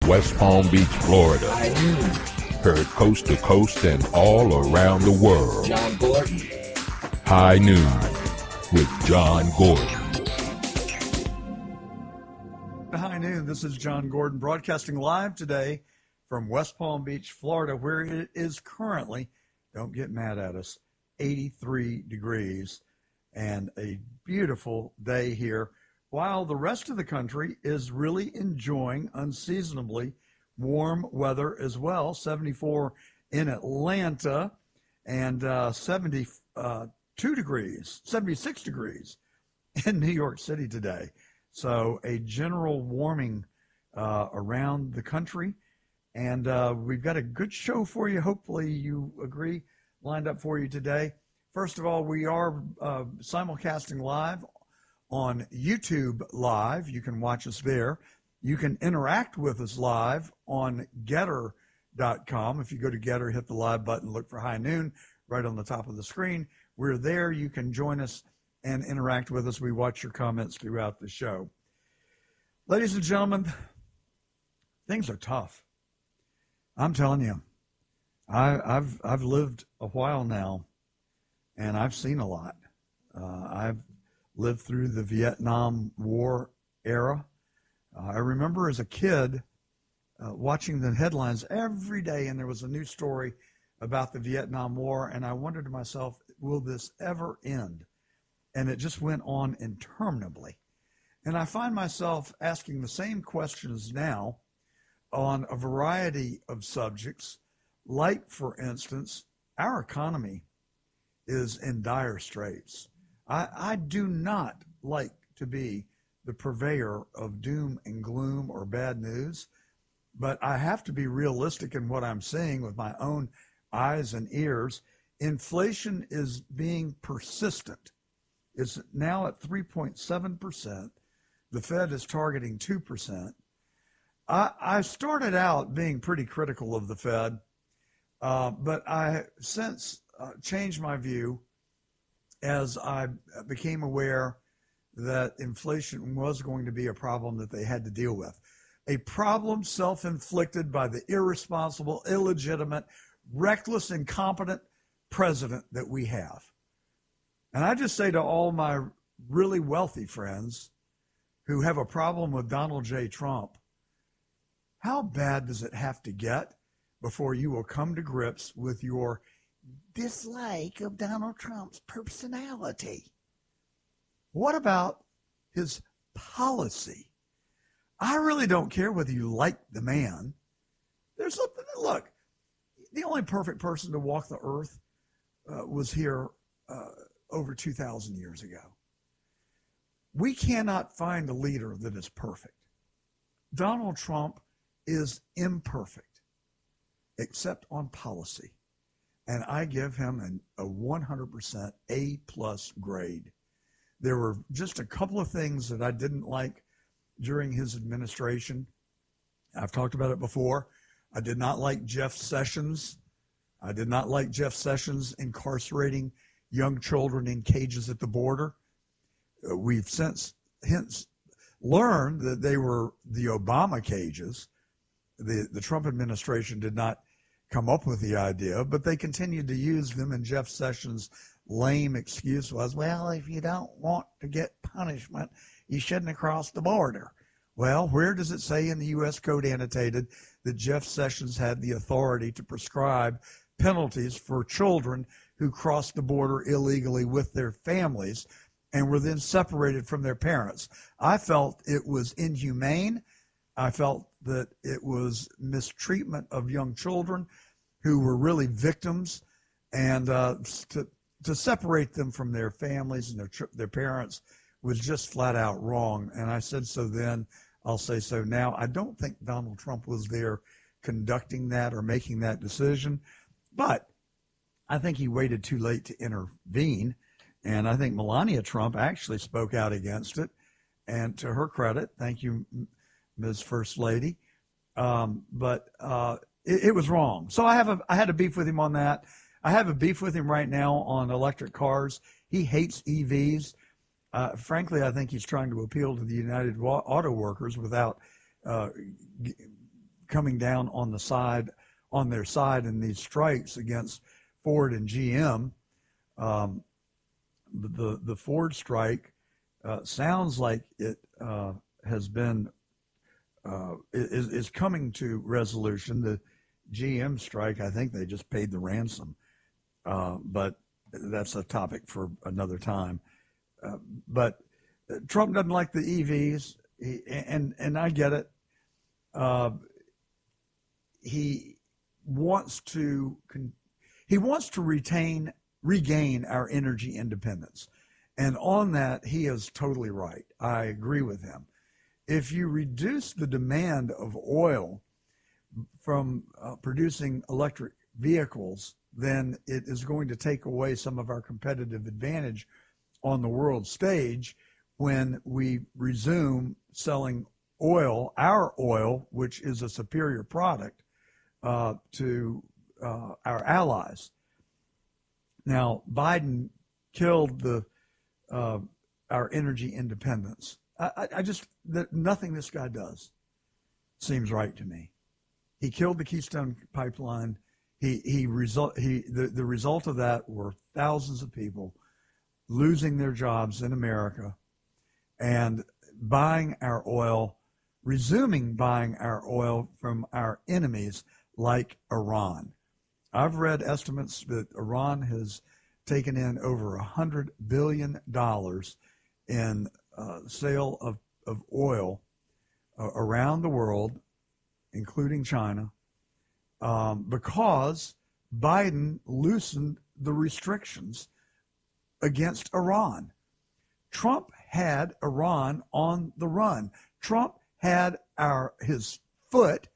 West Palm Beach, Florida. Heard coast to coast and all around the world. John Gordon. High Noon with John Gordon. High Noon, this is John Gordon broadcasting live today from West Palm Beach, Florida, where it is currently, don't get mad at us, 83 degrees and a beautiful day here, while the rest of the country is really enjoying unseasonably warm weather as well. 74 in Atlanta and 76 degrees in New York City today. So a general warming around the country. And we've got a good show for you. Hopefully you agree, lined up for you today. First of all, we are simulcasting live on YouTube Live. You can watch us there. You can interact with us live on Getter.com. If you go to Getter, hit the live button, look for High Noon right on the top of the screen. We're there. You can join us and interact with us. We watch your comments throughout the show. Ladies and gentlemen, things are tough. I'm telling you, I've lived a while now, and I've seen a lot. I've lived through the Vietnam War era. I remember as a kid watching the headlines every day, and there was a new story about the Vietnam War, and I wondered to myself, will this ever end? And it just went on interminably. And I find myself asking the same questions now on a variety of subjects, like, for instance, our economy is in dire straits. I do not like to be the purveyor of doom and gloom or bad news, but I have to be realistic in what I'm seeing with my own eyes and ears. Inflation is being persistent. It's now at 3.7%. The Fed is targeting 2%. I started out being pretty critical of the Fed, but I since changed my view as I became aware that inflation was going to be a problem that they had to deal with. A problem self-inflicted by the irresponsible, illegitimate, reckless, incompetent president that we have. And I just say to all my really wealthy friends who have a problem with Donald J. Trump, how bad does it have to get before you will come to grips with your dislike of Donald Trump's personality? What about his policy? I really don't care whether you like the man. There's something, look, the only perfect person to walk the earth was here over 2,000 years ago. We cannot find a leader that is perfect. Donald Trump is imperfect, except on policy. And I give him a 100% A+ grade. There were just a couple of things that I didn't like during his administration. I've talked about it before. I did not like Jeff Sessions. I did not like Jeff Sessions incarcerating young children in cages at the border. We've since hence learned that they were the Obama cages. The Trump administration did not come up with the idea, but they continued to use them, and Jeff Sessions' lame excuse was, well, if you don't want to get punishment, you shouldn't have crossed the border. Well, where does it say in the U.S. Code annotated that Jeff Sessions had the authority to prescribe penalties for children who crossed the border illegally with their families and were then separated from their parents? I felt it was inhumane. I felt that it was mistreatment of young children who were really victims, and to separate them from their families and their parents was just flat out wrong. And I said so then, I'll say so now. I don't think Donald Trump was there conducting that or making that decision, but I think he waited too late to intervene. And I think Melania Trump actually spoke out against it. And to her credit, thank you, Ms. First Lady. But it was wrong. So I had a beef with him on that. I have a beef with him right now on electric cars. He hates EVs. Frankly, I think he's trying to appeal to the United Auto Workers without coming down on their side in these strikes against Ford and GM. The Ford strike sounds like it has been is coming to resolution. The GM strike, I think they just paid the ransom, but that's a topic for another time. But Trump doesn't like the EVs, and I get it. He wants to regain our energy independence, and on that he is totally right. I agree with him. If you reduce the demand of oil from producing electric vehicles, then it is going to take away some of our competitive advantage on the world stage when we resume selling oil, our oil, which is a superior product, to our allies. Now, Biden killed our energy independence. Nothing this guy does seems right to me. He killed the Keystone Pipeline. The result of that were thousands of people losing their jobs in America and resuming buying our oil from our enemies like Iran. I've read estimates that Iran has taken in over $100 billion in sale of oil around the world, including China, because Biden loosened the restrictions against Iran. Trump had Iran on the run. Trump had his foot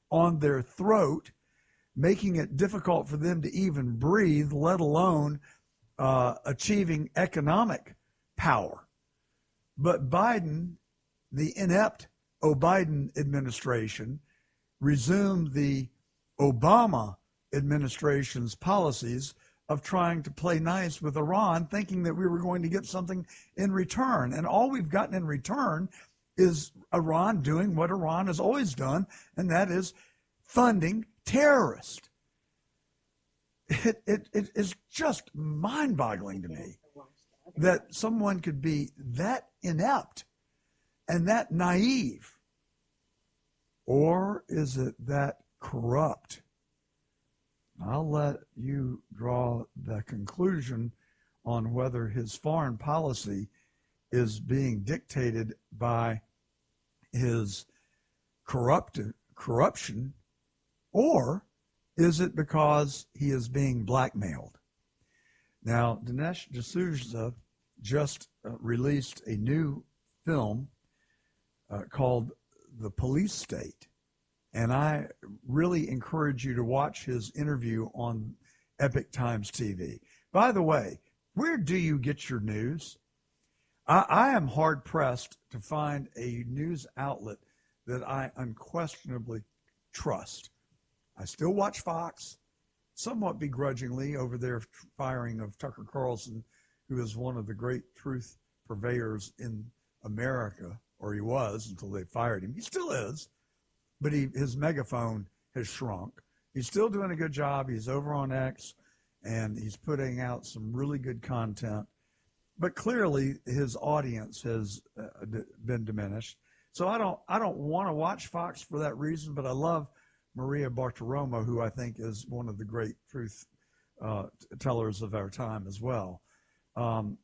on their throat, making it difficult for them to even breathe, let alone achieving economic power. But Biden, the inept Biden administration, resumed the Obama administration's policies of trying to play nice with Iran, thinking that we were going to get something in return. And all we've gotten in return is Iran doing what Iran has always done, and that is funding terrorists. It is just mind-boggling to me that someone could be that inept and that naive. Or is it that corrupt? I'll let you draw the conclusion on whether his foreign policy is being dictated by his corruption, or is it because he is being blackmailed? Now, Dinesh D'Souza just released a new film called The Police State. And I really encourage you to watch his interview on Epic Times TV. By the way, where do you get your news? I am hard-pressed to find a news outlet that I unquestionably trust. I still watch Fox, somewhat begrudgingly, over their firing of Tucker Carlson, who is one of the great truth purveyors in America, or he was until they fired him. He still is. But his megaphone has shrunk. He's still doing a good job. He's over on X, and he's putting out some really good content. But clearly, his audience has been diminished. So I don't want to watch Fox for that reason. But I love Maria Bartiromo, who I think is one of the great truth tellers of our time as well. But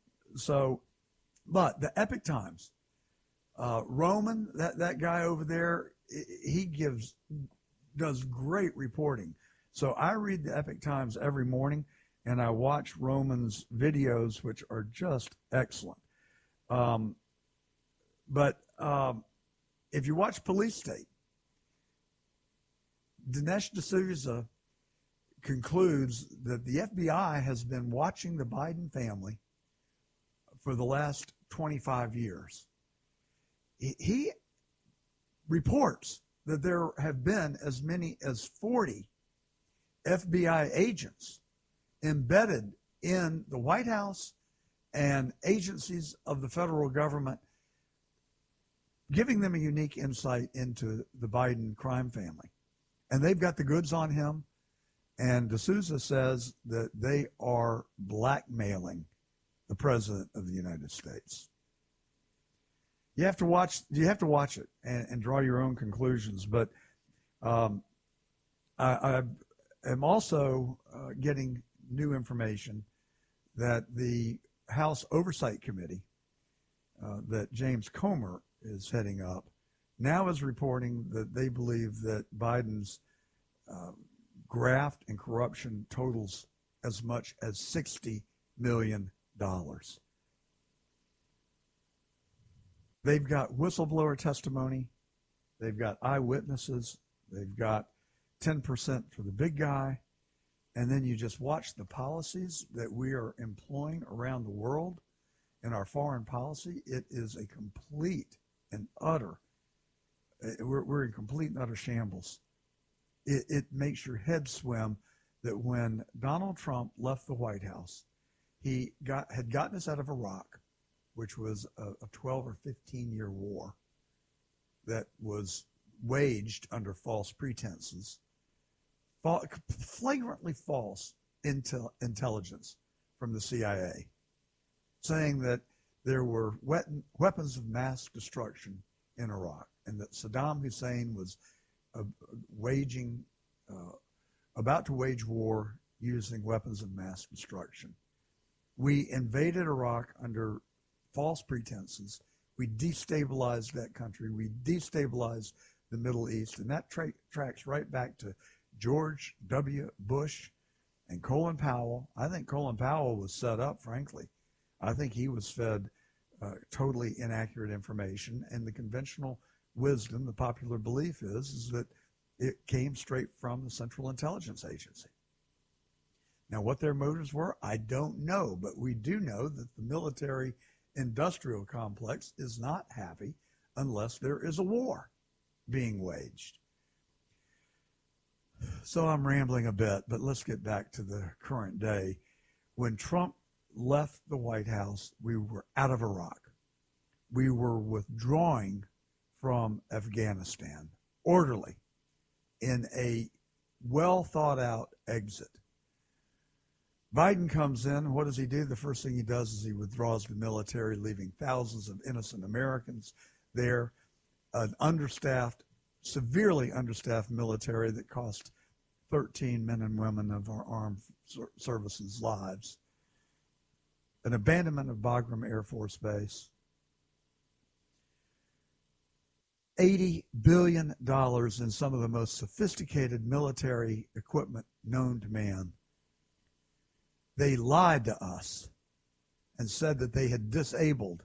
the Epic Times, Roman, that guy over there, he does great reporting. So I read the Epic Times every morning, and I watch Roman's videos, which are just excellent. But if you watch Police State, Dinesh D'Souza concludes that the FBI has been watching the Biden family for the last 25 years. He reports that there have been as many as 40 FBI agents embedded in the White House and agencies of the federal government, giving them a unique insight into the Biden crime family. And they've got the goods on him. And D'Souza says that they are blackmailing the president of the United States. You have to watch it and draw your own conclusions. But I am also getting new information that the House Oversight Committee that James Comer is heading up now is reporting that they believe that Biden's graft and corruption totals as much as $60 million. They've got whistleblower testimony. They've got eyewitnesses. They've got 10% for the big guy. And then you just watch the policies that we are employing around the world in our foreign policy. It is a complete and utter, we're in complete and utter shambles. It makes your head swim that when Donald Trump left the White House, he had gotten us out of Iraq, which was a 12 or 15-year war that was waged under false pretenses, flagrantly false intelligence from the CIA, saying that there were weapons of mass destruction in Iraq, and that Saddam Hussein was about to wage war using weapons of mass destruction. We invaded Iraq under false pretenses. We destabilized that country. We destabilized the Middle East, and that tracks right back to George W. Bush and Colin Powell. I think Colin Powell was set up, frankly. I think he was fed totally inaccurate information, and the conventional wisdom, the popular belief is that it came straight from the Central Intelligence Agency. Now, what their motives were, I don't know, but we do know that the military-industrial complex is not happy unless there is a war being waged. So I'm rambling a bit, but let's get back to the current day. When Trump left the White House, we were out of Iraq. We were withdrawing from Afghanistan, orderly, in a well-thought-out exit. Biden comes in. What does he do? The first thing he does is he withdraws the military, leaving thousands of innocent Americans there, an understaffed, severely understaffed military that cost 13 men and women of our armed services lives, an abandonment of Bagram Air Force Base, $80 billion in some of the most sophisticated military equipment known to man. They lied to us and said that they had disabled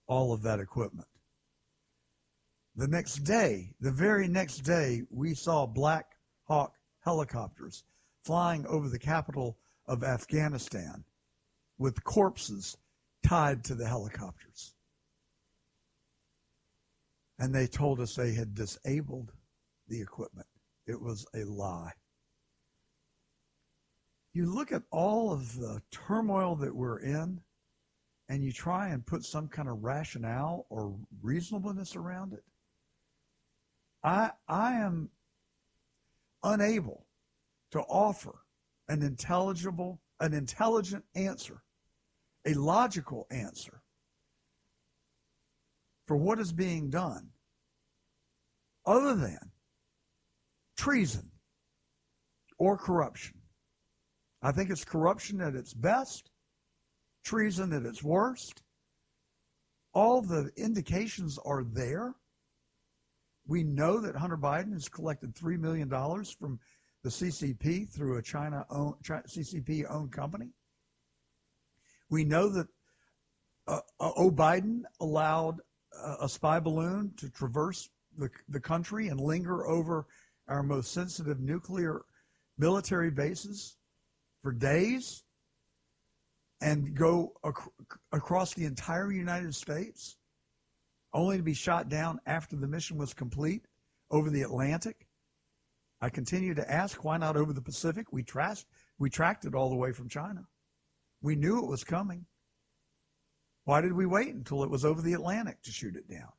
all of that equipment. The next day, the very next day, we saw Black Hawk helicopters flying over the capital of Afghanistan with corpses tied to the helicopters. And they told us they had disabled the equipment. It was a lie. You look at all of the turmoil that we're in, and you try and put some kind of rationale or reasonableness around it. I am unable to offer an intelligent answer, a logical answer for what is being done other than treason or corruption. I think it's corruption at its best, treason at its worst. All the indications are there. We know that Hunter Biden has collected $3 million from the CCP through a CCP-owned company. We know that Biden allowed a spy balloon to traverse the country and linger over our most sensitive nuclear military bases for days and go across the entire United States, only to be shot down after the mission was complete over the Atlantic. I continue to ask, why not over the Pacific? We tracked it all the way from China. We knew it was coming. Why did we wait until it was over the Atlantic to shoot it down?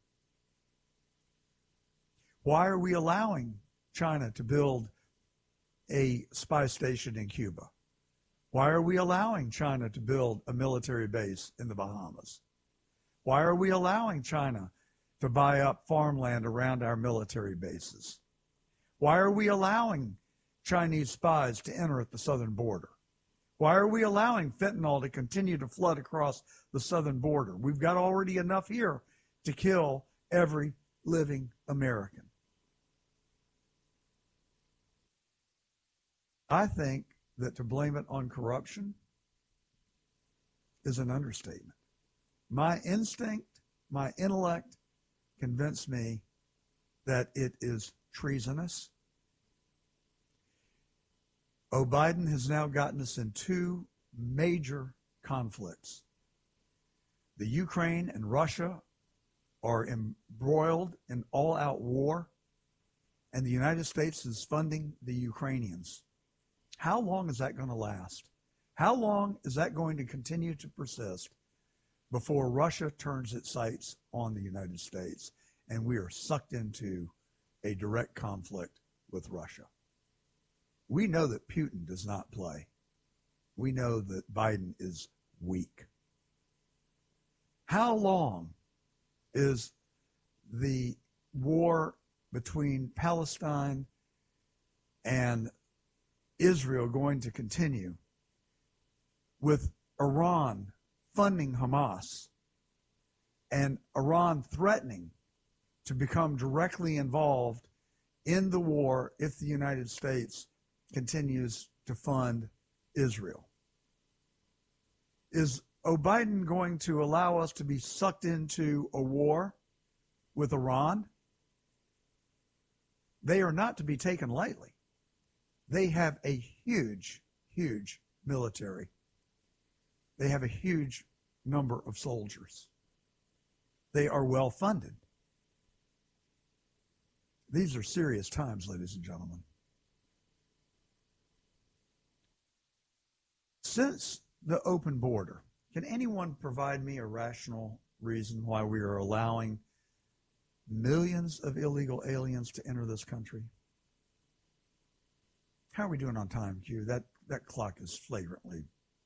Why are we allowing China to build a spy station in Cuba? Why are we allowing China to build a military base in the Bahamas? Why are we allowing China to buy up farmland around our military bases? Why are we allowing Chinese spies to enter at the southern border? Why are we allowing fentanyl to continue to flood across the southern border? We've got already enough here to kill every living American. I think that to blame it on corruption is an understatement. My instinct, my intellect convince me that it is treasonous. Biden has now gotten us in two major conflicts. The Ukraine and Russia are embroiled in all-out war, and the United States is funding the Ukrainians. How long is that going to last? How long is that going to continue to persist before Russia turns its sights on the United States and we are sucked into a direct conflict with Russia? We know that Putin does not play. We know that Biden is weak. How long is the war between Palestine and Israel going to continue with Iran funding Hamas and Iran threatening to become directly involved in the war if the United States continues to fund Israel? Is Biden going to allow us to be sucked into a war with Iran? They are not to be taken lightly. They have a huge, huge military. They have a huge number of soldiers. They are well funded. These are serious times, ladies and gentlemen. Since the open border, can anyone provide me a rational reason why we are allowing millions of illegal aliens to enter this country? How are we doing on time, Q? That clock is flagrantly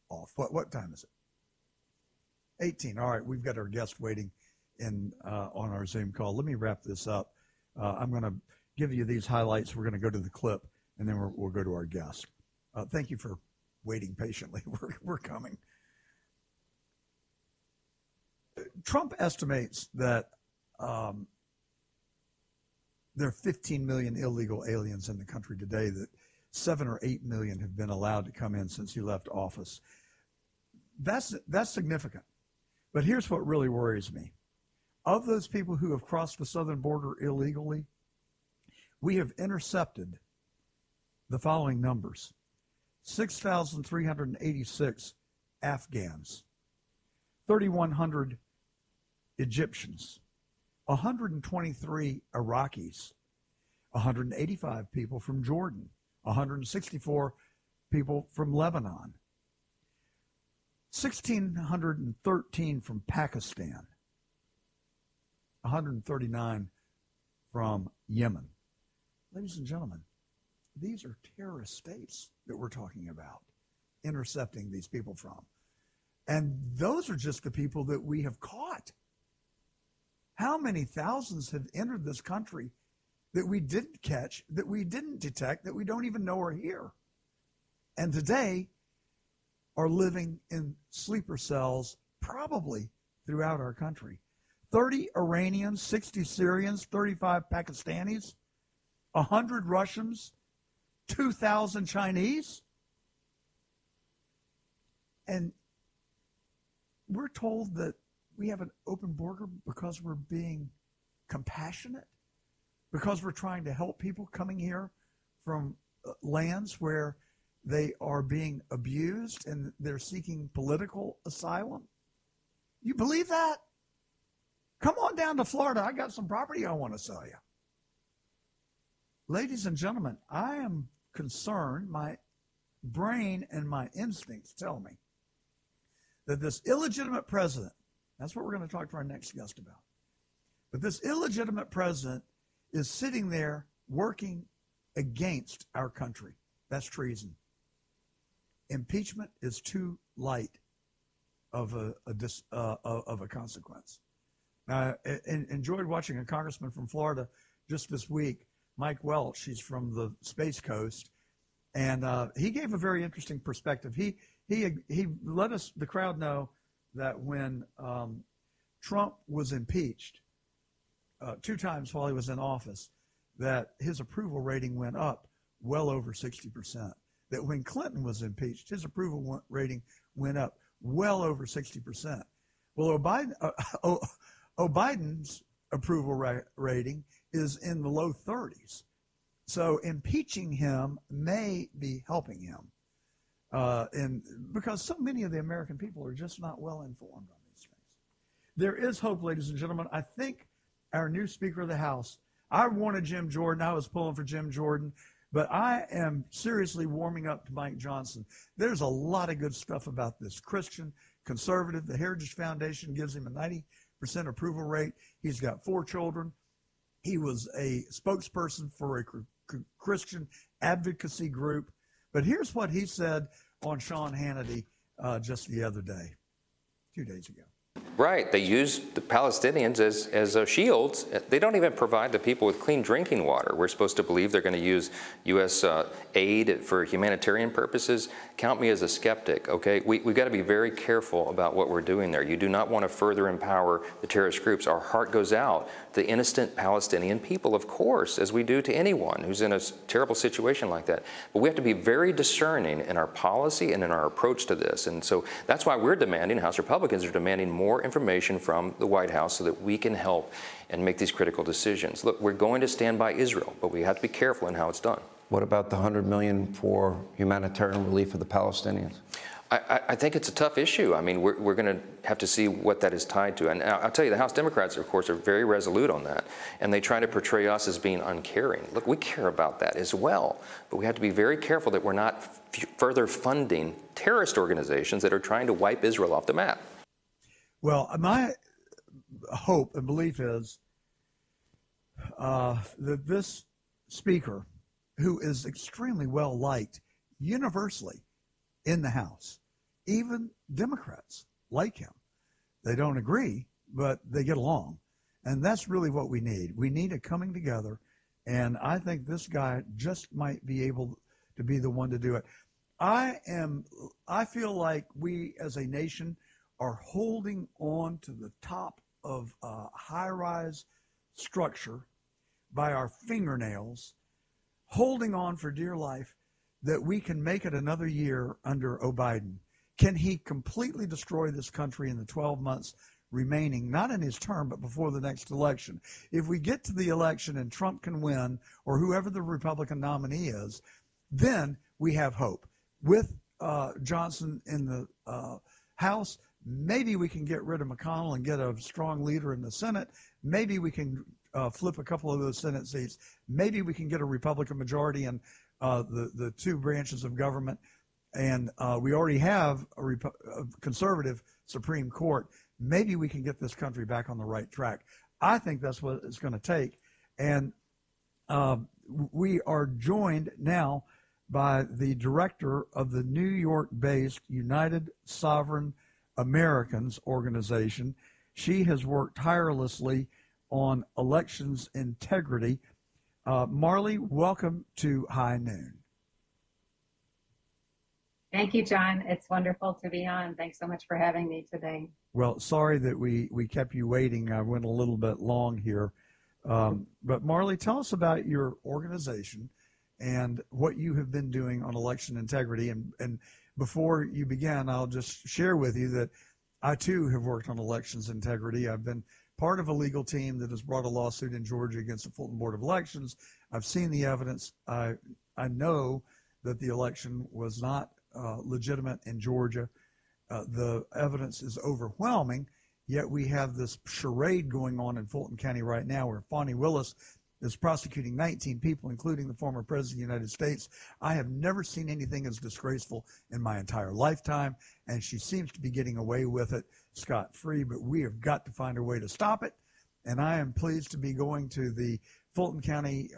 off. What time is it? 18. All right, we've got our guest waiting on our Zoom call. Let me wrap this up. I'm going to give you these highlights. We're going to go to the clip, and then we'll go to our guest. Thank you for waiting patiently. We're coming. Trump estimates that there are 15 million illegal aliens in the country today, that 7 or 8 million have been allowed to come in since he left office. That's significant. But here's what really worries me. Of those people who have crossed the southern border illegally, we have intercepted the following numbers: 6,386 Afghans, 3,100 Egyptians, 123 Iraqis, 185 people from Jordan, 164 people from Lebanon, 1,613 from Pakistan, 139 from Yemen. Ladies and gentlemen, these are terrorist states that we're talking about, intercepting these people from. And those are just the people that we have caught. How many thousands have entered this country that we didn't catch, that we didn't detect, that we don't even know are here, and today are living in sleeper cells probably throughout our country? 30 Iranians, 60 Syrians, 35 Pakistanis, 100 Russians, 2,000 Chinese. And we're told that we have an open border because we're being compassionate, because we're trying to help people coming here from lands where they are being abused and they're seeking political asylum. You believe that? Come on down to Florida. I got some property I want to sell you. Ladies and gentlemen, I am concerned. My brain and my instincts tell me that this illegitimate president, that's what we're going to talk to our next guest about, but this illegitimate president is sitting there working against our country. That's treason. Impeachment is too light of a consequence. I enjoyed watching a congressman from Florida just this week, Mike Welch. He's from the Space Coast, and he gave a very interesting perspective. He let us, the crowd, know that when Trump was impeached 2 times while he was in office, that his approval rating went up well over 60%. That when Clinton was impeached, his approval rating went up well over 60%. Well, Biden's approval rating is in the low 30s. So impeaching him may be helping him, because so many of the American people are just not well informed on these things. There is hope, ladies and gentlemen. I think our new Speaker of the House, I wanted Jim Jordan. I was pulling for Jim Jordan. But I am seriously warming up to Mike Johnson. There's a lot of good stuff about this. Christian, conservative. The Heritage Foundation gives him a 90% approval rate. He's got 4 children. He was a spokesperson for a Christian advocacy group. But here's what he said on Sean Hannity just the other day, 2 days ago. Right. They use the Palestinians as shields. They don't even provide the people with clean drinking water. We're supposed to believe they're going to use U.S. aid for humanitarian purposes. Count me as a skeptic, okay? We've got to be very careful about what we're doing there. You do not want to further empower the terrorist groups. Our heart goes out to the innocent Palestinian people, of course, as we do to anyone who's in a terrible situation like that. But we have to be very discerning in our policy and in our approach to this. And so that's why we're demanding, House Republicans are demanding more information from the White House so that we can help and make these critical decisions. Look, we're going to stand by Israel, but we have to be careful in how it's done. What about the $100 million for humanitarian relief for the Palestinians? I think it's a tough issue. I mean, we're going to have to see what that is tied to. And I'll tell you, the House Democrats, of course, are very resolute on that. And they try to portray us as being uncaring. Look, we care about that as well. But we have to be very careful that we're not further funding terrorist organizations that are trying to wipe Israel off the map. Well, my hope and belief is that this speaker, who is extremely well liked universally in the House, even Democrats like him. They don't agree, but they get along. And that's really what we need. We need a coming together. And I think this guy just might be able to be the one to do it. I feel like we as a nation are holding on to the top of a high-rise structure by our fingernails, holding on for dear life that we can make it another year under Biden. Can he completely destroy this country in the 12 months remaining, not in his term, but before the next election? If we get to the election and Trump can win, or whoever the Republican nominee is, then we have hope. With Johnson in the House, maybe we can get rid of McConnell and get a strong leader in the Senate. Maybe we can flip a couple of those Senate seats. Maybe we can get a Republican majority in the 2 branches of government. And we already have a conservative Supreme Court. Maybe we can get this country back on the right track. I think that's what it's going to take. And we are joined now by the director of the New York-based United Sovereign Americans organization. She has worked tirelessly on elections integrity. Marley, welcome to High Noon. Thank you, John. It's wonderful to be on. Thanks so much for having me today. Well, sorry that we kept you waiting. I went a little bit long here. But Marley, tell us about your organization and what you have been doing on election integrity. And before you begin, I'll just share with you that I, too, have worked on elections integrity. I've been part of a legal team that has brought a lawsuit in Georgia against the Fulton Board of Elections. I've seen the evidence. I know that the election was not legitimate in Georgia. The evidence is overwhelming, yet we have this charade going on in Fulton County right now where Fani Willis is prosecuting 19 people, including the former president of the United States. I have never seen anything as disgraceful in my entire lifetime, and she seems to be getting away with it scot-free, but we have got to find a way to stop it. And I am pleased to be going to the Fulton County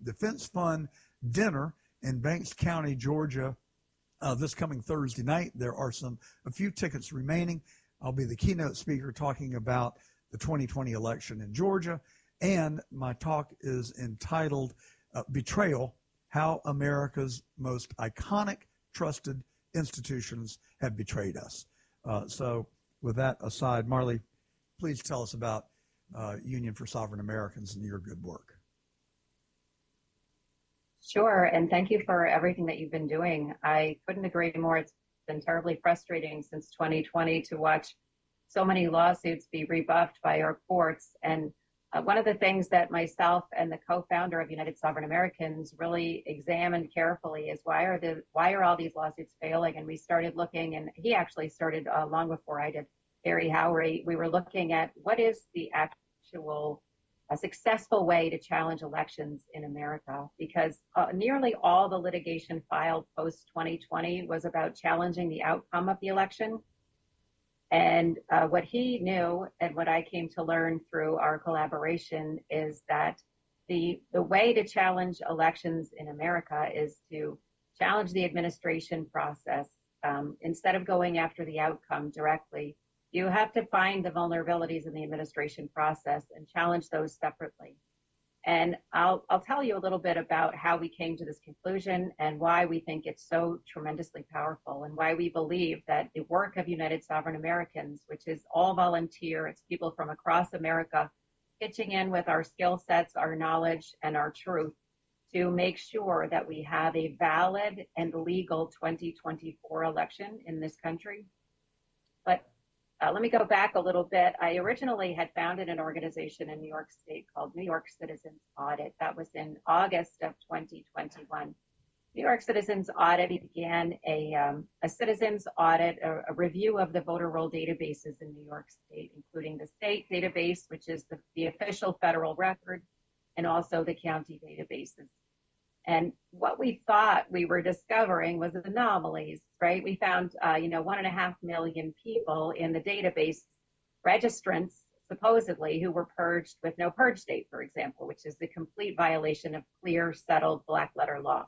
Defense Fund dinner in Banks County, Georgia, this coming Thursday night. There are a few tickets remaining. I'll be the keynote speaker talking about the 2020 election in Georgia, and my talk is entitled Betrayal: How America's Most Iconic Trusted Institutions Have Betrayed Us. So with that aside, Marley, please tell us about Union for Sovereign Americans and your good work. Sure, and thank you for everything that you've been doing. I couldn't agree more. It's been terribly frustrating since 2020 to watch so many lawsuits be rebuffed by our courts. And one of the things that myself and the co-founder of United Sovereign Americans really examined carefully is why are all these lawsuits failing? And we started looking, and he actually started long before I did, Harry Howery. We were looking at what is the actual a successful way to challenge elections in America, because nearly all the litigation filed post 2020 was about challenging the outcome of the election. And what he knew and what I came to learn through our collaboration is that the way to challenge elections in America is to challenge the administration process. Instead of going after the outcome directly, you have to find the vulnerabilities in the administration process and challenge those separately. And I'll tell you a little bit about how we came to this conclusion and why we think it's so tremendously powerful, and why we believe that the work of United Sovereign Americans, which is all volunteer, it's people from across America pitching in with our skill sets, our knowledge, and our truth to make sure that we have a valid and legal 2024 election in this country. But let me go back a little bit. I originally had founded an organization in New York State called New York Citizens Audit. That was in August of 2021. New York Citizens Audit began a citizens audit, a review of the voter roll databases in New York State, including the state database, which is the official federal record, and also the county databases. And what we thought we were discovering was anomalies, right? We found, 1.5 million people in the database, registrants, supposedly, who were purged with no purge date, for example, which is the complete violation of clear, settled black letter law.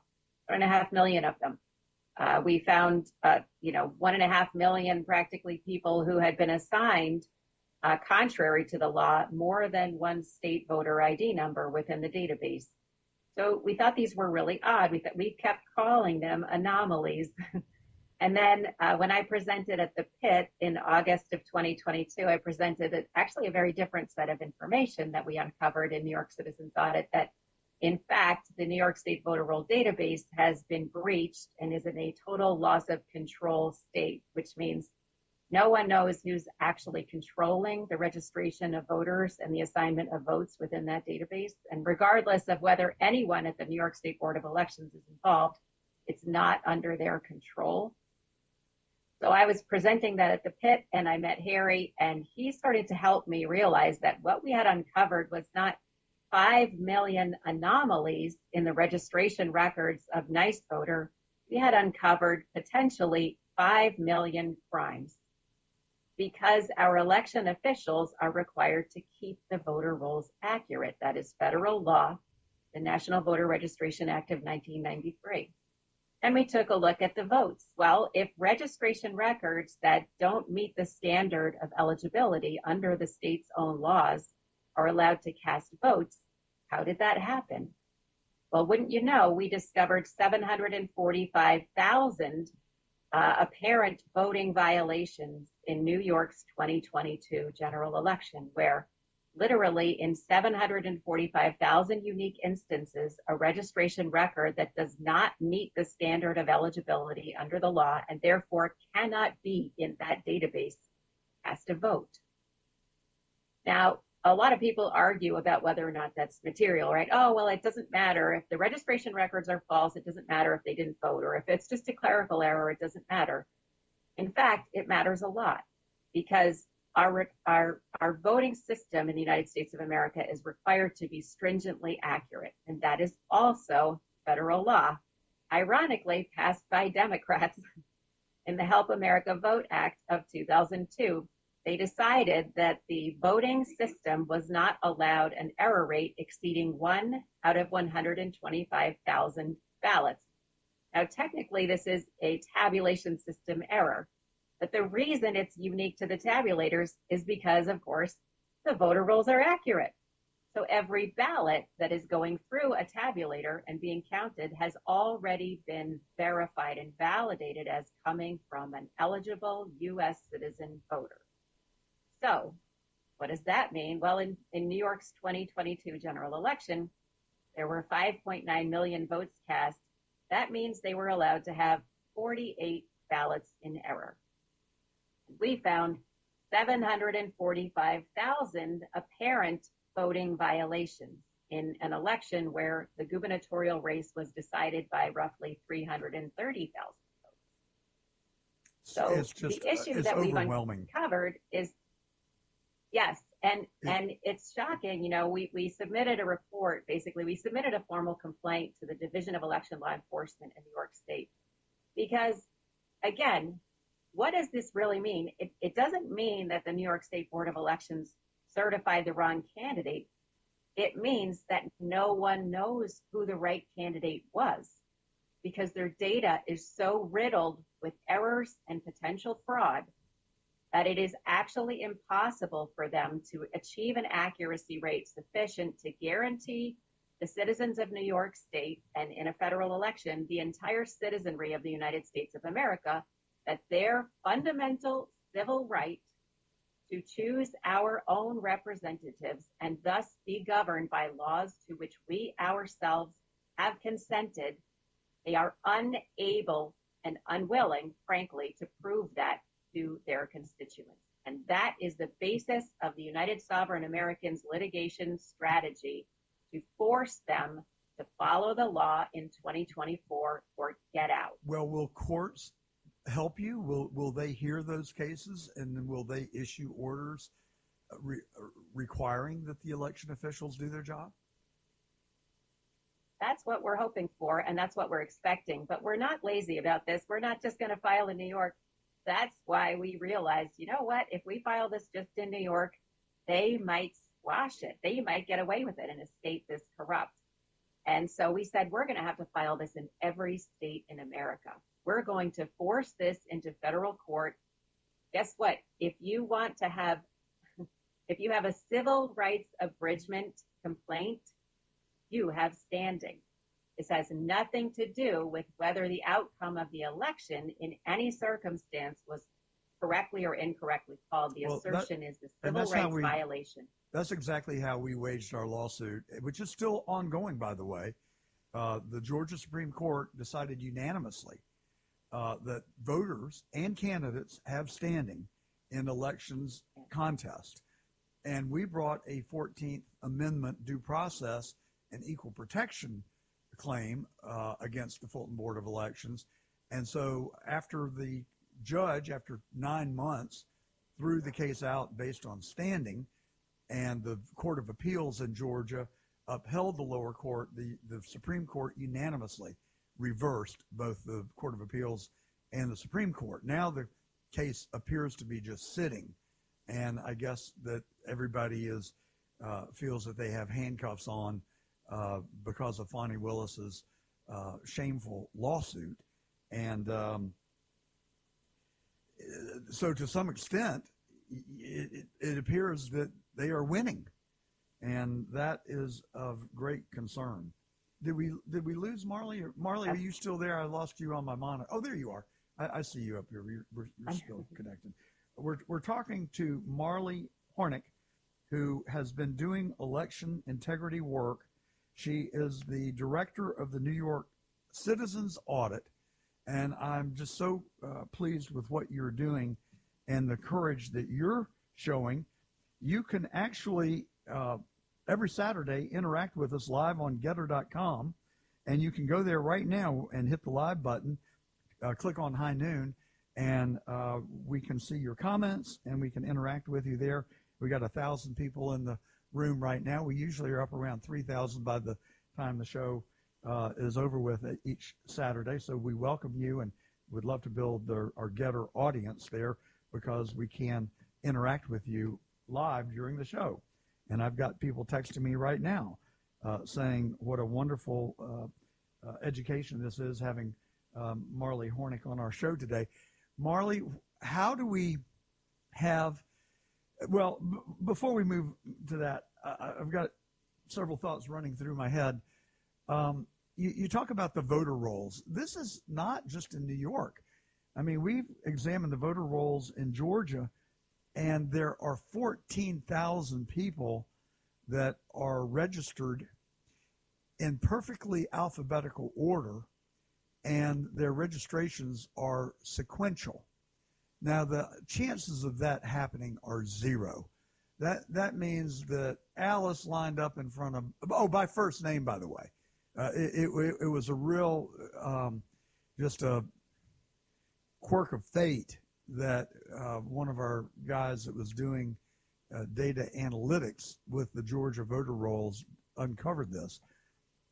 1.5 million of them. We found, 1.5 million practically people who had been assigned, contrary to the law, more than one state voter ID number within the database. So we thought these were really odd. We kept calling them anomalies. And then when I presented at the pit in August of 2022, I presented actually a very different set of information that we uncovered in New York Citizens Audit, that in fact, the New York State voter roll database has been breached and is in a total loss of control state, which means no one knows who's actually controlling the registration of voters and the assignment of votes within that database. And regardless of whether anyone at the New York State Board of Elections is involved, it's not under their control. So I was presenting that at the pit, and I met Harry, and he started to help me realize that what we had uncovered was not 5 million anomalies in the registration records of NICE voter. We had uncovered potentially 5 million crimes, because our election officials are required to keep the voter rolls accurate. That is federal law, the National Voter Registration Act of 1993. And we took a look at the votes. Well, if registration records that don't meet the standard of eligibility under the state's own laws are allowed to cast votes, how did that happen? Well, wouldn't you know, we discovered 745,000 apparent voting violations in New York's 2022 general election, where literally in 745,000 unique instances, a registration record that does not meet the standard of eligibility under the law and therefore cannot be in that database has to vote. Now, a lot of people argue about whether or not that's material, right? Oh, well, it doesn't matter. If the registration records are false, it doesn't matter if they didn't vote, or if it's just a clerical error, it doesn't matter. In fact, it matters a lot, because our voting system in the United States of America is required to be stringently accurate, and that is also federal law, ironically passed by Democrats in the Help America Vote Act of 2002. they decided that the voting system was not allowed an error rate exceeding 1 out of 125,000 ballots. Now, technically, this is a tabulation system error, but the reason it's unique to the tabulators is because, of course, the voter rolls are accurate. So every ballot that is going through a tabulator and being counted has already been verified and validated as coming from an eligible U.S. citizen voter. So what does that mean? Well, in New York's 2022 general election, there were 5.9 million votes cast. That means they were allowed to have 48 ballots in error. We found 745,000 apparent voting violations in an election where the gubernatorial race was decided by roughly 330,000 votes. So it's just, the issue it's that we've overwhelming. uncovered is, yes, and it's shocking. You know, we submitted a report, basically we submitted a formal complaint to the Division of Election Law Enforcement in New York State because, again, what does this really mean? It doesn't mean that the New York State Board of Elections certified the wrong candidate. It means that no one knows who the right candidate was because their data is so riddled with errors and potential fraud that it is actually impossible for them to achieve an accuracy rate sufficient to guarantee the citizens of New York State and in a federal election, the entire citizenry of the United States of America, that their fundamental civil right to choose our own representatives and thus be governed by laws to which we ourselves have consented, they are unable and unwilling, frankly, to prove that to their constituents. And that is the basis of the United Sovereign Americans litigation strategy to force them to follow the law in 2024 or get out. Well, will courts help you? Will they hear those cases, and then will they issue orders requiring that the election officials do their job? That's what we're hoping for, and that's what we're expecting. But we're not lazy about this. We're not just going to file in New York. That's why we realized, you know what, if we file this just in New York, they might squash it. They might get away with it in a state this corrupt. And so we said, we're going to have to file this in every state in America. We're going to force this into federal court. Guess what? If you have a civil rights abridgment complaint, you have standing. This has nothing to do with whether the outcome of the election in any circumstance was correctly or incorrectly called. The assertion is the civil rights violation. That's exactly how we waged our lawsuit, which is still ongoing, by the way. The Georgia Supreme Court decided unanimously that voters and candidates have standing in elections contest. And we brought a 14th Amendment due process and equal protection claim against the Fulton Board of Elections. And so after the judge, after 9 months, threw the case out based on standing, and the Court of Appeals in Georgia upheld the lower court, the Supreme Court unanimously reversed both the Court of Appeals and the Supreme Court. Now the case appears to be just sitting, and I guess that everybody feels that they have handcuffs on because of Fani Willis's shameful lawsuit. And so to some extent, it appears that they are winning, and that is of great concern. Did we lose Marley? Marley, are you still there? I lost you on my monitor. Oh, there you are. I see you up here. You're still connected. We're talking to Marley Hornik, who has been doing election integrity work. She is the director of the New York Citizens Audit, and I'm just so pleased with what you're doing and the courage that you're showing. You can actually every Saturday interact with us live on Getter.com, and you can go there right now and hit the live button, click on High Noon, and we can see your comments and we can interact with you there. We got 1,000 people in the room right now. We usually are up around 3,000 by the time the show is over with each Saturday. So we welcome you and would love to build our Getter audience there, because we can interact with you live during the show. And I've got people texting me right now saying what a wonderful education this is, having Marley Hornik on our show today. Marley, how do we have, well, before we move to that, I've got several thoughts running through my head. You talk about the voter rolls. This is not just in New York. I mean, we've examined the voter rolls in Georgia, and there are 14,000 people that are registered in perfectly alphabetical order, and their registrations are sequential. Now, the chances of that happening are zero. That means that Alice lined up in front of, by first name, by the way. It was a real, just a quirk of fate that one of our guys that was doing data analytics with the Georgia voter rolls uncovered this.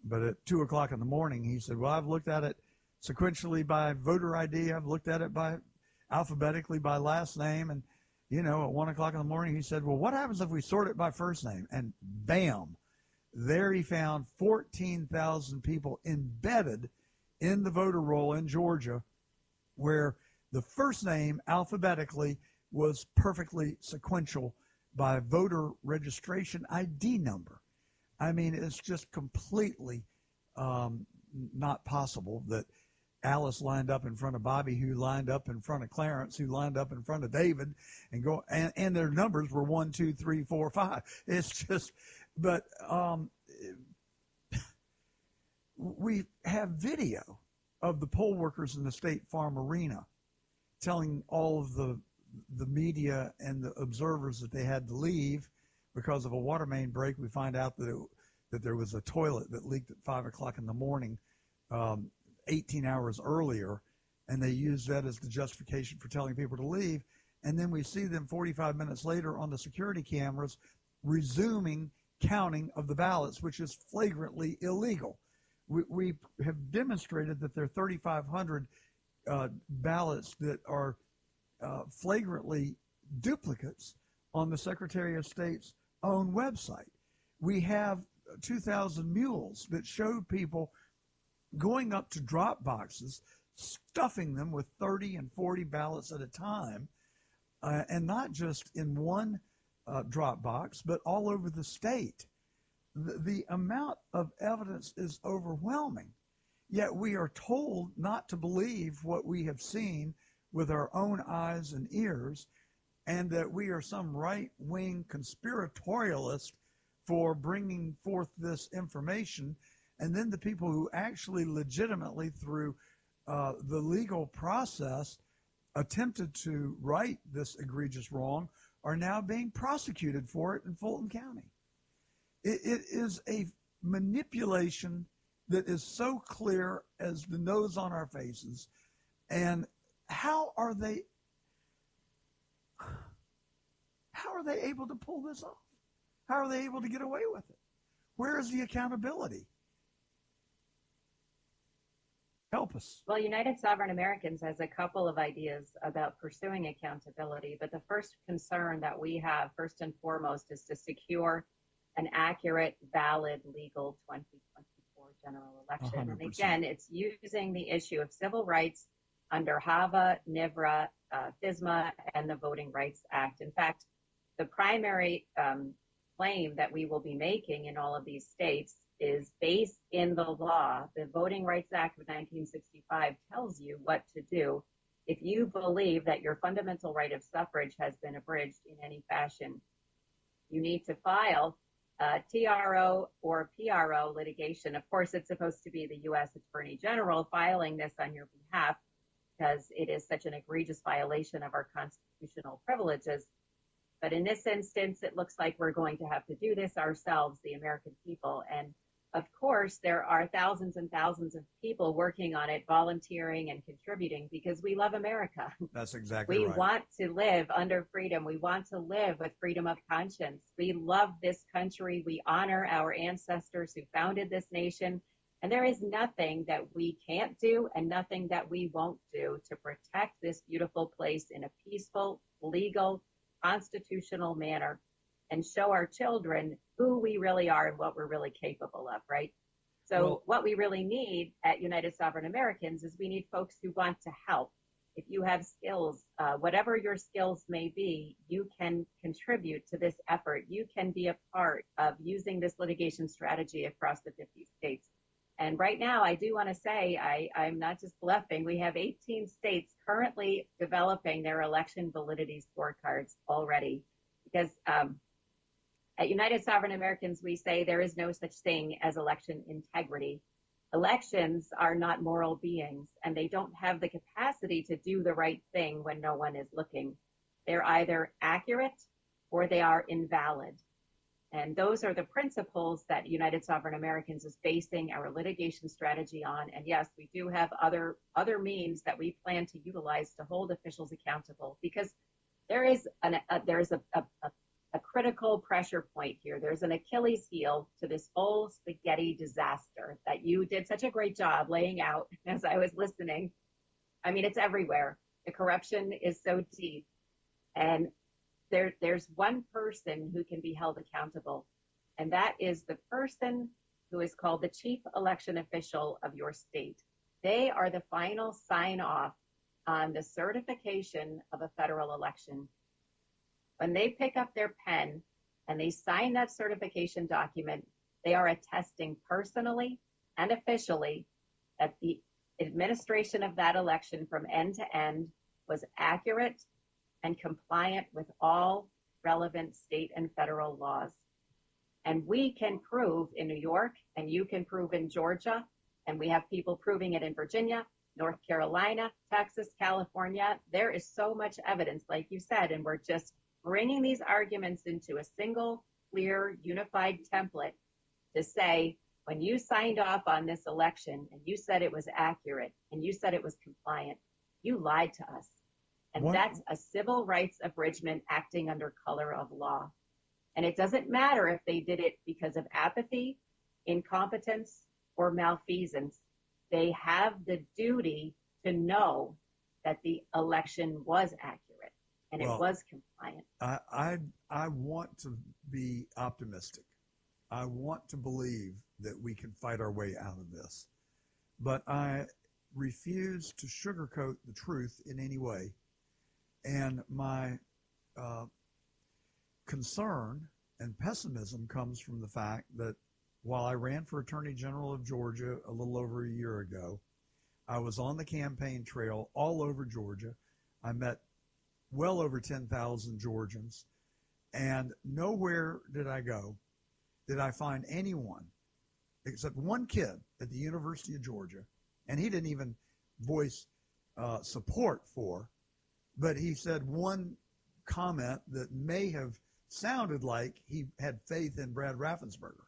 But at 2 o'clock in the morning, he said, well, I've looked at it sequentially by voter ID. I've looked at it by alphabetically by last name. And, you know, at 1 o'clock in the morning, he said, well, what happens if we sort it by first name? And bam, there he found 14,000 people embedded in the voter roll in Georgia, where the first name alphabetically was perfectly sequential by voter registration ID number. I mean, it's just completely not possible that Alice lined up in front of Bobby, who lined up in front of Clarence, who lined up in front of David, and their numbers were 1, 2, 3, 4, 5. It's just, but we have video of the poll workers in the State Farm Arena telling all of the media and the observers that they had to leave because of a water main break. We find out that there was a toilet that leaked at 5 o'clock in the morning, 18 hours earlier, and they used that as the justification for telling people to leave. And then we see them 45 minutes later on the security cameras resuming counting of the ballots, which is flagrantly illegal. We have demonstrated that there are 3,500 ballots that are flagrantly duplicates on the Secretary of State's own website. We have 2,000 mules that showed people going up to drop boxes, stuffing them with 30 and 40 ballots at a time, and not just in one drop box, but all over the state. The amount of evidence is overwhelming, yet we are told not to believe what we have seen with our own eyes and ears, and that we are some right-wing conspiratorialist for bringing forth this information. And then the people who actually legitimately, through the legal process, attempted to right this egregious wrong are now being prosecuted for it in Fulton County. It is a manipulation that is so clear as the nose on our faces. And how are they able to pull this off? How are they able to get away with it? Where is the accountability? Help us. Well, United Sovereign Americans has a couple of ideas about pursuing accountability, but the first concern that we have, first and foremost, is to secure an accurate, valid, legal 2024 general election. 100%. And again, it's using the issue of civil rights under HAVA, NIVRA, FISMA, and the Voting Rights Act. In fact, the primary claim that we will be making in all of these states is based in the law. The Voting Rights Act of 1965 tells you what to do if you believe that your fundamental right of suffrage has been abridged in any fashion. You need to file TRO or PRO litigation. Of course, it's supposed to be the U.S. Attorney General filing this on your behalf because it is such an egregious violation of our constitutional privileges. But in this instance, it looks like we're going to have to do this ourselves, the American people. And of course, there are thousands and thousands of people working on it, volunteering and contributing because we love America. That's exactly right. We want to live under freedom. We want to live with freedom of conscience. We love this country. We honor our ancestors who founded this nation. And there is nothing that we can't do and nothing that we won't do to protect this beautiful place in a peaceful, legal, constitutional manner and show our children who we really are and what we're really capable of, right? So what we really need at United Sovereign Americans is we need folks who want to help. If you have skills, whatever your skills may be, you can contribute to this effort. You can be a part of using this litigation strategy across the 50 states. And right now, I do want to say, I'm not just bluffing. We have 18 states currently developing their election validity scorecards already. Because at United Sovereign Americans, we say there is no such thing as election integrity. Elections are not moral beings, and they don't have the capacity to do the right thing when no one is looking. They're either accurate or they are invalid. And those are the principles that United Sovereign Americans is basing our litigation strategy on. And yes, we do have other means that we plan to utilize to hold officials accountable, because there is a critical pressure point here. There's an Achilles heel to this whole spaghetti disaster that you did such a great job laying out as I was listening. I mean, it's everywhere. The corruption is so deep. And there's one person who can be held accountable, and that is the person who is called the chief election official of your state. They are the final sign-off on the certification of a federal election. When they pick up their pen and they sign that certification document, they are attesting personally and officially that the administration of that election from end to end was accurate and compliant with all relevant state and federal laws. And we can prove in New York, and you can prove in Georgia, and we have people proving it in Virginia, North Carolina, Texas, California. There is so much evidence, like you said, and we're just bringing these arguments into a single, clear, unified template to say, when you signed off on this election and you said it was accurate and you said it was compliant, you lied to us. And that's a civil rights abridgment acting under color of law. And it doesn't matter if they did it because of apathy, incompetence, or malfeasance. They have the duty to know that the election was accurate and it was compliant. I want to be optimistic. I want to believe that we can fight our way out of this. But I refuse to sugarcoat the truth in any way. And my concern and pessimism comes from the fact that while I ran for Attorney General of Georgia a little over a year ago, I was on the campaign trail all over Georgia. I met well over 10,000 Georgians, and nowhere did I go did I find anyone except one kid at the University of Georgia, and he didn't even voice support for, but he said one comment that may have sounded like he had faith in Brad Raffensperger.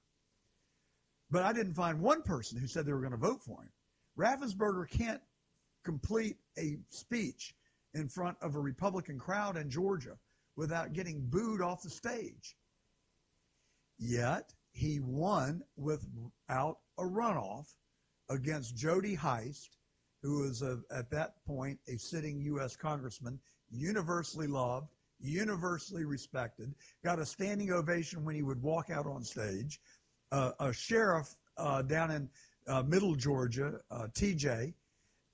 But I didn't find one person who said they were going to vote for him. Raffensperger can't complete a speech in front of a Republican crowd in Georgia without getting booed off the stage. Yet he won without a runoff against Jody Heist, who was at that point a sitting U.S. congressman, universally loved, universally respected, got a standing ovation when he would walk out on stage. A sheriff down in middle Georgia, TJ,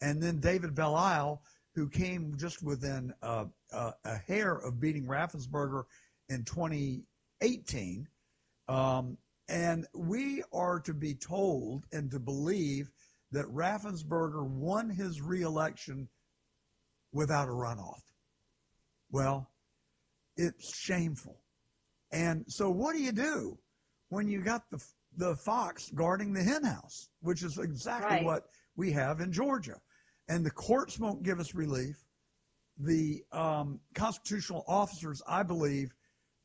and then David Belle-Isle, who came just within a hair of beating Raffensperger in 2018. And we are to be told and to believe that Raffensperger won his reelection without a runoff. Well, it's shameful. And so what do you do when you got the fox guarding the hen house, which is exactly what we have in Georgia? And the courts won't give us relief. The constitutional officers, I believe,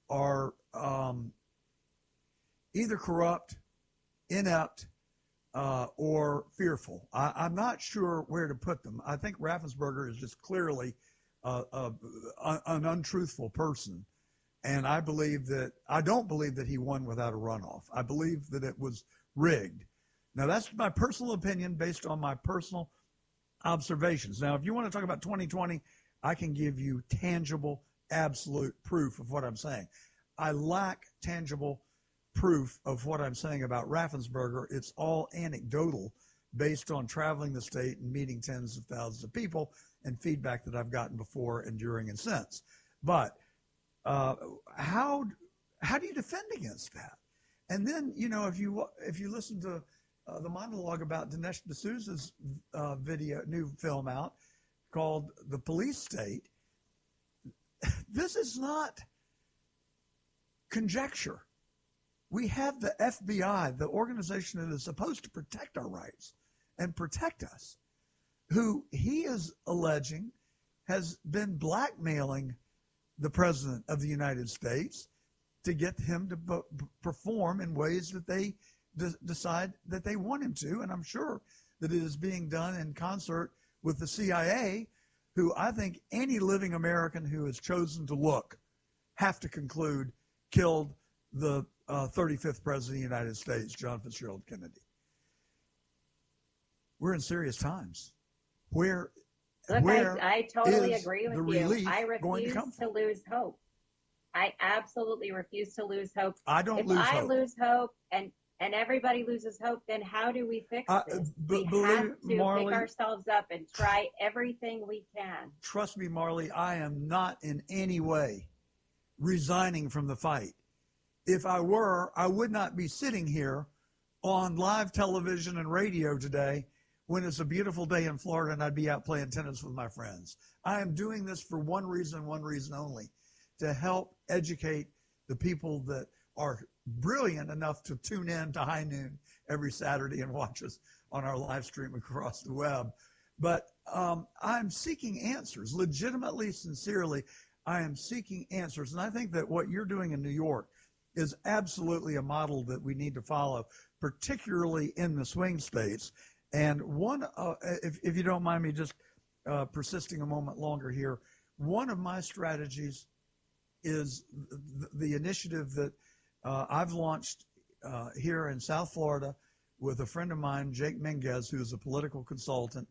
are either corrupt, inept, or fearful. I'm not sure where to put them. I think Raffensperger is just clearly an untruthful person. And I don't believe that he won without a runoff. I believe that it was rigged. Now, that's my personal opinion based on my personal observations. Now, if you want to talk about 2020, I can give you tangible absolute proof of what I'm saying. I lack tangible proof of what I'm saying about Raffensperger. It's all anecdotal based on traveling the state and meeting tens of thousands of people and feedback that I've gotten before and during and since. But how do you defend against that? And then, you know, if you listen to the monologue about Dinesh D'Souza's new film out called The Police State, this is not conjecture. We have the FBI, the organization that is supposed to protect our rights and protect us, who he is alleging has been blackmailing the President of the United States to get him to perform in ways that they decide that they want him to. And I'm sure that it is being done in concert with the CIA, who I think any living American who has chosen to look have to conclude killed the 35th President of the United States, John Fitzgerald Kennedy. We're in serious times. Where I totally is agree the with you. relief I going to refuse come to from? lose hope. I absolutely refuse to lose hope. I don't if lose I hope. lose hope and everybody loses hope, then how do we fix this? We believe have to Marley, pick ourselves up and try everything we can. Trust me, Marley, I am not in any way resigning from the fight. If I were, I would not be sitting here on live television and radio today when it's a beautiful day in Florida and I'd be out playing tennis with my friends. I am doing this for one reason only, to help educate the people that are brilliant enough to tune in to High Noon every Saturday and watch us on our live stream across the web. But I'm seeking answers, legitimately, sincerely. I am seeking answers. And I think that what you're doing in New York is absolutely a model that we need to follow, particularly in the swing states. And one, if you don't mind me just persisting a moment longer here, one of my strategies is the initiative that I've launched here in South Florida with a friend of mine, Jake Minguez, who is a political consultant.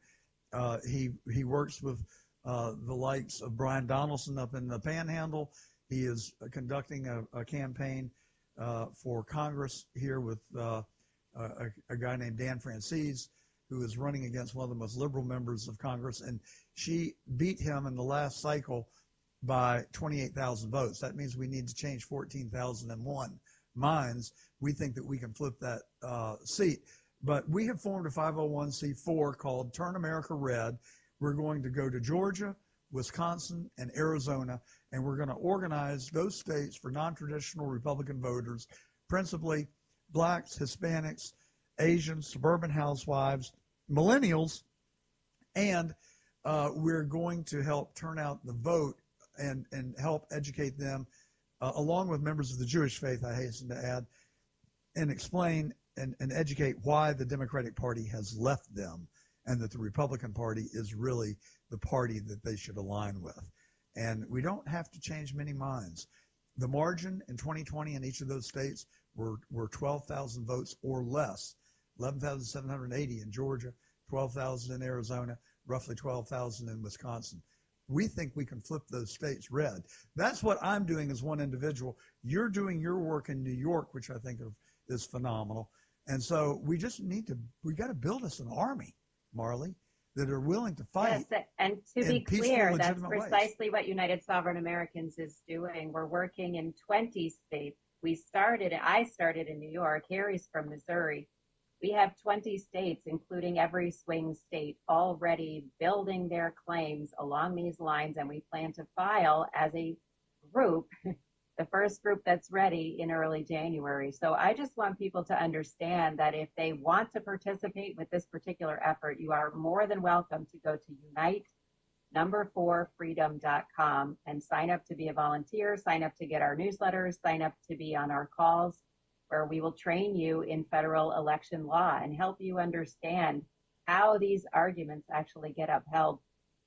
He works with the likes of Brian Donaldson up in the Panhandle. He is conducting a campaign for Congress here with a guy named Dan Francis, who is running against one of the most liberal members of Congress. And she beat him in the last cycle by 28,000 votes. That means we need to change 14,001 minds. We think that we can flip that seat. But we have formed a 501c4 called Turn America Red. We're going to go to Georgia, Wisconsin, and Arizona, and we're going to organize those states for non-traditional Republican voters, principally blacks, Hispanics, Asians, suburban housewives, millennials, and we're going to help turn out the vote and help educate them, along with members of the Jewish faith, I hasten to add, and explain and educate why the Democratic Party has left them and that the Republican Party is really the party that they should align with. And we don't have to change many minds. The margin in 2020 in each of those states were 12,000 votes or less, 11,780 in Georgia, 12,000 in Arizona, roughly 12,000 in Wisconsin. We think we can flip those states red. That's what I'm doing as one individual. You're doing your work in New York, which I think is phenomenal. And so we got to build us an army, Marley, that are willing to fight. Yes, and to be clear, that's precisely what United Sovereign Americans is doing. We're working in 20 states. I started in New York. Harry's from Missouri. We have 20 states, including every swing state, already building their claims along these lines, and we plan to file as a group, the first group that's ready in early January. So I just want people to understand that if they want to participate with this particular effort, you are more than welcome to go to unite4freedom.com and sign up to be a volunteer, sign up to get our newsletters, sign up to be on our calls, where we will train you in federal election law and help you understand how these arguments actually get upheld.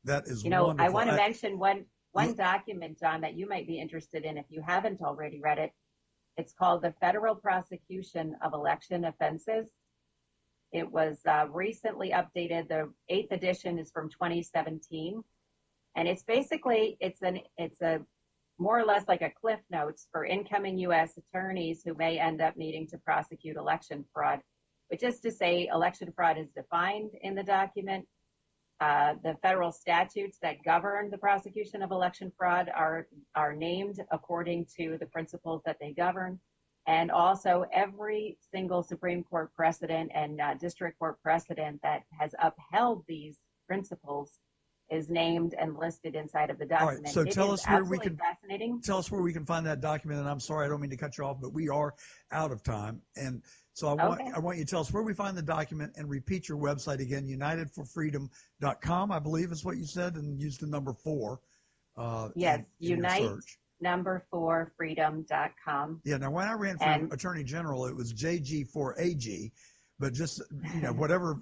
That is wonderful. I want to mention one document, John, that you might be interested in if you haven't already read it. It's called the Federal Prosecution of Election Offenses. It was recently updated. The 8th edition is from 2017. And it's basically, it's a more or less like a cliff notes for incoming U.S. attorneys who may end up needing to prosecute election fraud, which is to say election fraud is defined in the document. The federal statutes that govern the prosecution of election fraud are named according to the principles that they govern. And also every single Supreme Court precedent and district court precedent that has upheld these principles is named and listed inside of the document. All right, so tell us where we can fascinating. Tell us where we can find that document. And I'm sorry, I don't mean to cut you off, but we are out of time. And so I want you to tell us where we find the document and repeat your website again, unitedforfreedom.com, I believe is what you said, and use the number 4. Yes, unite4freedom.com. Yeah, now when I ran for Attorney General, it was JG4AG, but just, whatever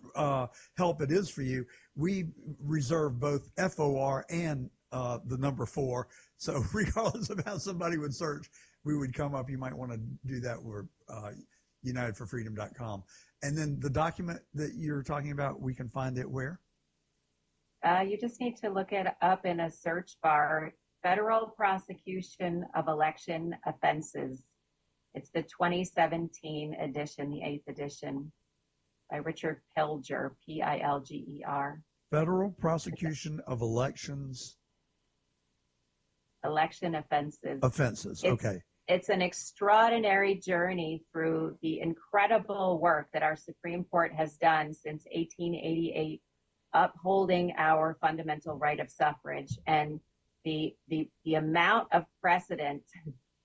help it is for you, we reserve both FOR and the number 4. So regardless of how somebody would search, we would come up. You might want to do that with unitedforfreedom.com. And then the document that you're talking about, we can find it where? You just need to look it up in a search bar, Federal Prosecution of Election Offenses. It's the 2017 edition, the 8th edition, by Richard Pilger, Pilger. Federal Prosecution of Election Offenses. Okay. It's an extraordinary journey through the incredible work that our Supreme Court has done since 1888, upholding our fundamental right of suffrage, and the amount of precedent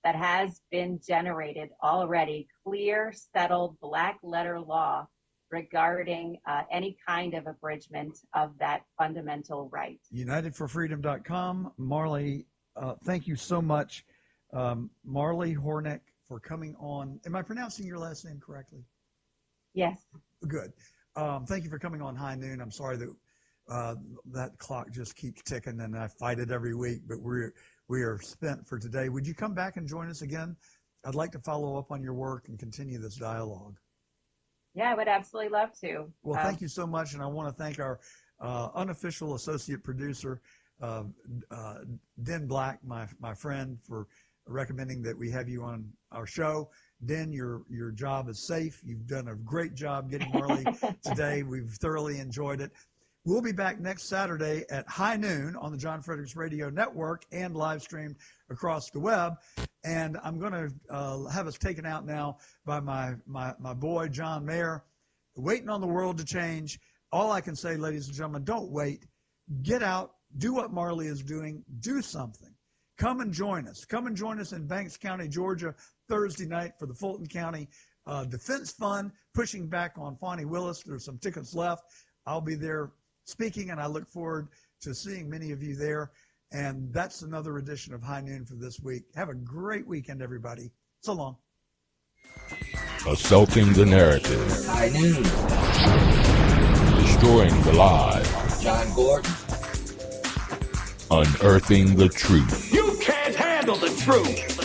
that has been generated already, clear, settled, black letter law regarding any kind of abridgment of that fundamental right. UnitedForFreedom.com. Marley, thank you so much. Marley Hornik, for coming on. Am I pronouncing your last name correctly? Yes. Good. Thank you for coming on High Noon. I'm sorry that that clock just keeps ticking, and I fight it every week, but we are spent for today. Would you come back and join us again? I'd like to follow up on your work and continue this dialogue. Yeah, I would absolutely love to. Well, thank you so much, and I want to thank our unofficial associate producer, Den Black, my friend, for recommending that we have you on our show. Den, your job is safe. You've done a great job getting Marley today. We've thoroughly enjoyed it. We'll be back next Saturday at high noon on the John Fredericks Radio Network and live streamed across the web. And I'm going to have us taken out now by my boy, John Mayer, Waiting on the World to Change. All I can say, ladies and gentlemen, don't wait. Get out. Do what Marley is doing. Do something. Come and join us. Come and join us in Banks County, Georgia, Thursday night for the Fulton County Defense Fund, pushing back on Fonnie Willis. There's some tickets left. I'll be there speaking, and I look forward to seeing many of you there. And that's another edition of High Noon for this week. Have a great weekend, everybody. So long. Assaulting the narrative. High Noon. Destroying the lie. John Gordon. Unearthing the truth. You can't handle the truth.